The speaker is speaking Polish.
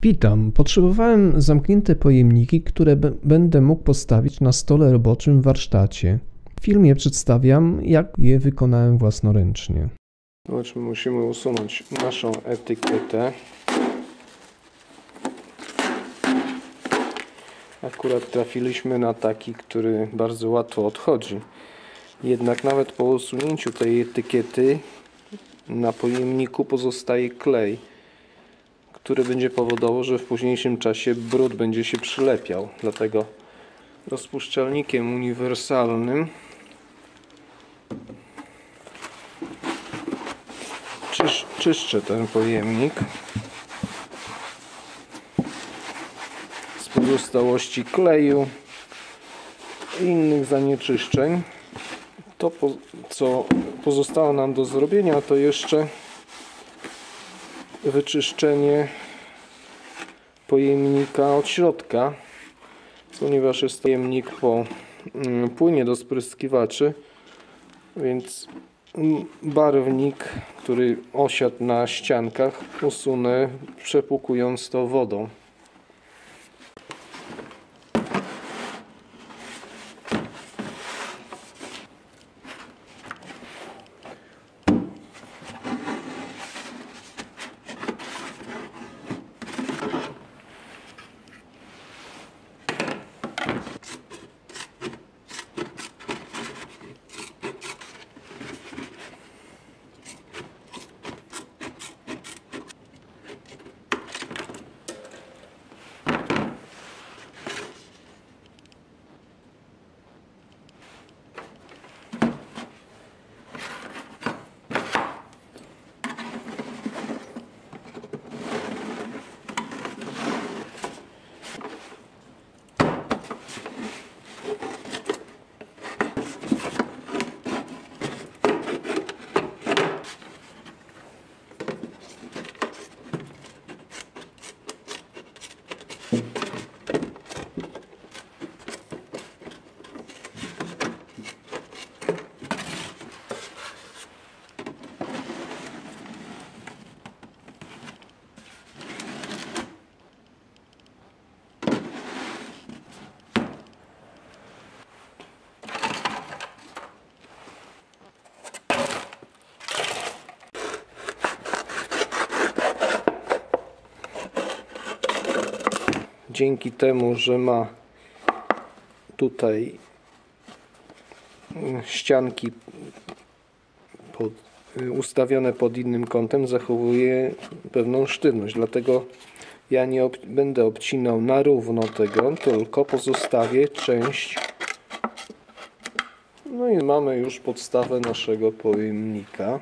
Witam. Potrzebowałem zamknięte pojemniki, które będę mógł postawić na stole roboczym w warsztacie. W filmie przedstawiam, jak je wykonałem własnoręcznie. Zobaczmy, musimy usunąć naszą etykietę. Akurat trafiliśmy na taki, który bardzo łatwo odchodzi. Jednak nawet po usunięciu tej etykiety na pojemniku pozostaje klej, który będzie powodował, że w późniejszym czasie brud będzie się przylepiał. Dlatego rozpuszczalnikiem uniwersalnym czyszczę ten pojemnik z pozostałości kleju i innych zanieczyszczeń. To, co pozostało nam do zrobienia, to jeszcze wyczyszczenie pojemnika od środka, ponieważ jest to pojemnik po płynie do spryskiwaczy, więc barwnik, który osiadł na ściankach, usunę, przepłukując to wodą. Dzięki temu, że ma tutaj ścianki ustawione pod innym kątem, zachowuje pewną sztywność. Dlatego ja nie będę obcinał na równo tego, tylko pozostawię część. No i mamy już podstawę naszego pojemnika.